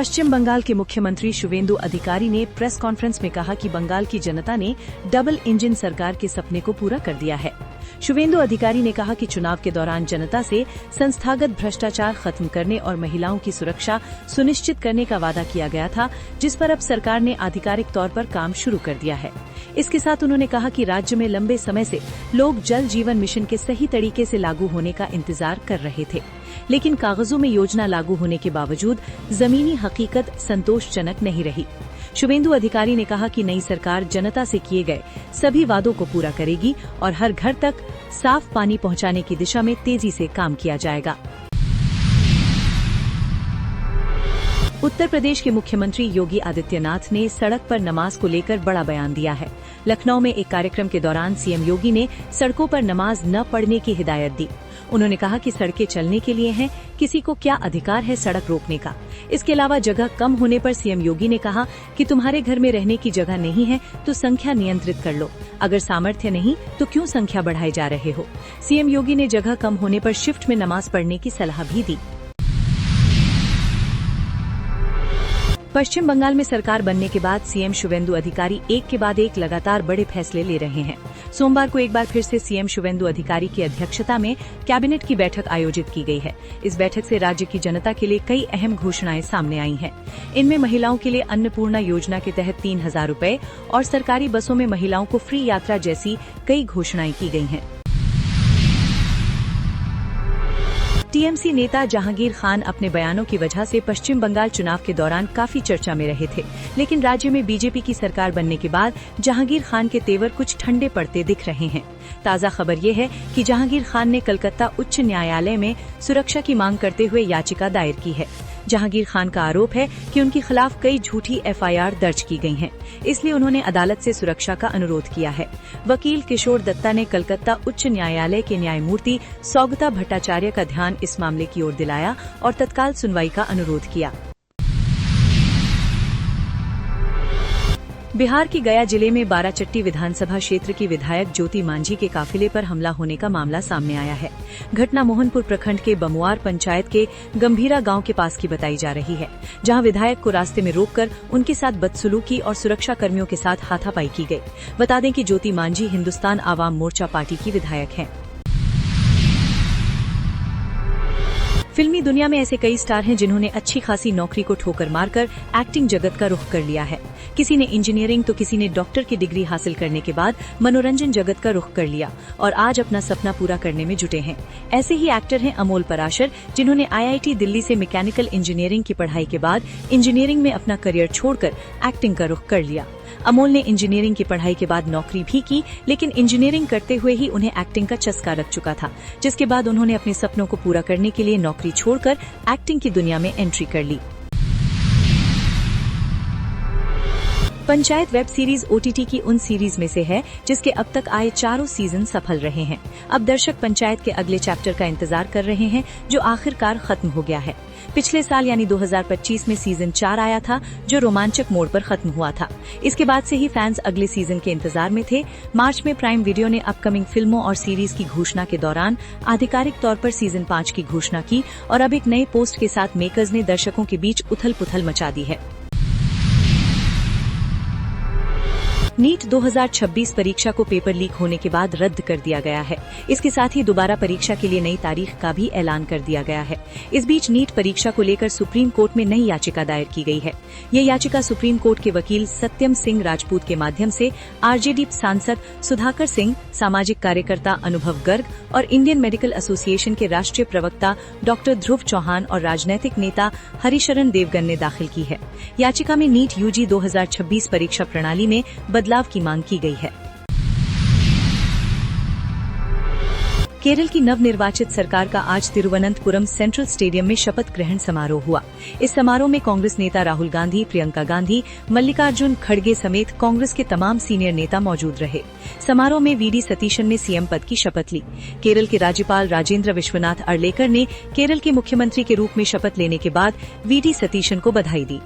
पश्चिम बंगाल के मुख्यमंत्री शुवेंदु अधिकारी ने प्रेस कॉन्फ्रेंस में कहा कि बंगाल की जनता ने डबल इंजन सरकार के सपने को पूरा कर दिया है। शुवेंदु अधिकारी ने कहा कि चुनाव के दौरान जनता से संस्थागत भ्रष्टाचार खत्म करने और महिलाओं की सुरक्षा सुनिश्चित करने का वादा किया गया था, जिस पर अब सरकार ने आधिकारिक तौर पर काम शुरू कर दिया है। इसके साथ उन्होंने कहा कि राज्य में लंबे समय से लोग जल जीवन मिशन के सही तरीके से लागू होने का इंतजार कर रहे थे, लेकिन कागजों में योजना लागू होने के बावजूद जमीनी हकीकत संतोषजनक नहीं रही। शुवेंदु अधिकारी ने कहा कि नई सरकार जनता से किए गए सभी वादों को पूरा करेगी और हर घर तक साफ पानी पहुंचाने की दिशा में तेजी से काम किया जाएगा। उत्तर प्रदेश के मुख्यमंत्री योगी आदित्यनाथ ने सड़क पर नमाज को लेकर बड़ा बयान दिया है। लखनऊ में एक कार्यक्रम के दौरान सीएम योगी ने सड़कों पर नमाज न पढ़ने की हिदायत दी। उन्होंने कहा कि सड़कें चलने के लिए हैं, किसी को क्या अधिकार है सड़क रोकने का। इसके अलावा जगह कम होने पर सीएम योगी ने कहा कि तुम्हारे घर में रहने की जगह नहीं है तो संख्या नियंत्रित कर लो, अगर सामर्थ्य नहीं तो क्यों संख्या बढ़ाए जा रहे हो। सीएम योगी ने जगह कम होने पर शिफ्ट में नमाज पढ़ने की सलाह भी दी। पश्चिम बंगाल में सरकार बनने के बाद सीएम शुवेंदु अधिकारी एक के बाद एक लगातार बड़े फैसले ले रहे हैं। सोमवार को एक बार फिर से सीएम शुवेंदु अधिकारी की अध्यक्षता में कैबिनेट की बैठक आयोजित की गई है। इस बैठक से राज्य की जनता के लिए कई अहम घोषणाएं सामने आई हैं। इनमें महिलाओं के लिए अन्नपूर्णा योजना के तहत 3,000 रूपये और सरकारी बसों में महिलाओं को फ्री यात्रा जैसी कई घोषणाएं की गई हैं। टीएमसी नेता जहांगीर खान अपने बयानों की वजह से पश्चिम बंगाल चुनाव के दौरान काफी चर्चा में रहे थे, लेकिन राज्य में बीजेपी की सरकार बनने के बाद जहांगीर खान के तेवर कुछ ठंडे पड़ते दिख रहे हैं। ताजा खबर ये है कि जहांगीर खान ने कलकत्ता उच्च न्यायालय में सुरक्षा की मांग करते हुए याचिका दायर की है। जहांगीर खान का आरोप है कि उनके खिलाफ कई झूठी एफआईआर दर्ज की गई हैं, इसलिए उन्होंने अदालत से सुरक्षा का अनुरोध किया है। वकील किशोर दत्ता ने कलकत्ता उच्च न्यायालय के न्यायमूर्ति सौगता भट्टाचार्य का ध्यान इस मामले की ओर दिलाया और तत्काल सुनवाई का अनुरोध किया। बिहार के गया जिले में बाराचट्टी विधानसभा क्षेत्र की विधायक ज्योति मांझी के काफिले पर हमला होने का मामला सामने आया है। घटना मोहनपुर प्रखंड के बमुआर पंचायत के गंभीरा गांव के पास की बताई जा रही है, जहां विधायक को रास्ते में रोककर उनके साथ बदसलूकी और सुरक्षा कर्मियों के साथ हाथापाई की गई। बता दें कि ज्योति मांझी हिंदुस्तान आवाम मोर्चा पार्टी की विधायक हैं। फिल्मी दुनिया में ऐसे कई स्टार हैं जिन्होंने अच्छी खासी नौकरी को ठोकर मारकर एक्टिंग जगत का रुख कर लिया है। किसी ने इंजीनियरिंग तो किसी ने डॉक्टर की डिग्री हासिल करने के बाद मनोरंजन जगत का रुख कर लिया और आज अपना सपना पूरा करने में जुटे हैं। ऐसे ही एक्टर हैं अमोल पराशर, जिन्होंने आईआईटी दिल्ली से मैकेनिकल इंजीनियरिंग की पढ़ाई के बाद इंजीनियरिंग में अपना करियर छोड़कर एक्टिंग का रुख कर लिया। अमोल ने इंजीनियरिंग की पढ़ाई के बाद नौकरी भी की, लेकिन इंजीनियरिंग करते हुए ही उन्हें एक्टिंग का चस्का लग चुका था, जिसके बाद उन्होंने अपने सपनों को पूरा करने के लिए नौकरी छोड़कर एक्टिंग की दुनिया में एंट्री कर ली। पंचायत वेब सीरीज ओटीटी की उन सीरीज में से है जिसके अब तक आए चारों सीजन सफल रहे हैं। अब दर्शक पंचायत के अगले चैप्टर का इंतजार कर रहे हैं, जो आखिरकार खत्म हो गया है। पिछले साल यानी 2025 में सीजन 4 आया था, जो रोमांचक मोड़ पर खत्म हुआ था। इसके बाद से ही फैंस अगले सीजन के इंतजार में थे। मार्च में प्राइम वीडियो ने अपकमिंग फिल्मों और सीरीज की घोषणा के दौरान आधिकारिक तौर पर सीजन 5 की घोषणा की और अब एक नए पोस्ट के साथ मेकर्स ने दर्शकों के बीच उथल-पुथल मचा दी है। नीट 2026 परीक्षा को पेपर लीक होने के बाद रद्द कर दिया गया है। इसके साथ ही दोबारा परीक्षा के लिए नई तारीख का भी ऐलान कर दिया गया है। इस बीच नीट परीक्षा को लेकर सुप्रीम कोर्ट में नई याचिका दायर की गई है। ये याचिका सुप्रीम कोर्ट के वकील सत्यम सिंह राजपूत के माध्यम से आरजेडी सांसद सुधाकर सिंह, सामाजिक कार्यकर्ता अनुभव गर्ग और इंडियन मेडिकल एसोसिएशन के राष्ट्रीय प्रवक्ता डॉक्टर ध्रुव चौहान और राजनैतिक नेता हरिशरण देवगन ने दाखिल की है। याचिका में नीट यूजी 2026 परीक्षा प्रणाली में बदलाव की मांग की गई है। केरल की नवनिर्वाचित सरकार का आज तिरुवनंतपुरम सेंट्रल स्टेडियम में शपथ ग्रहण समारोह हुआ। इस समारोह में कांग्रेस नेता राहुल गांधी, प्रियंका गांधी, मल्लिकार्जुन खड़गे समेत कांग्रेस के तमाम सीनियर नेता मौजूद रहे। समारोह में वीडी सतीशन ने सीएम पद की शपथ ली। केरल के राज्यपाल राजेंद्र विश्वनाथ अर्लेकर ने केरल के मुख्यमंत्री के रूप में शपथ लेने के बाद वीडी सतीशन को बधाई दी।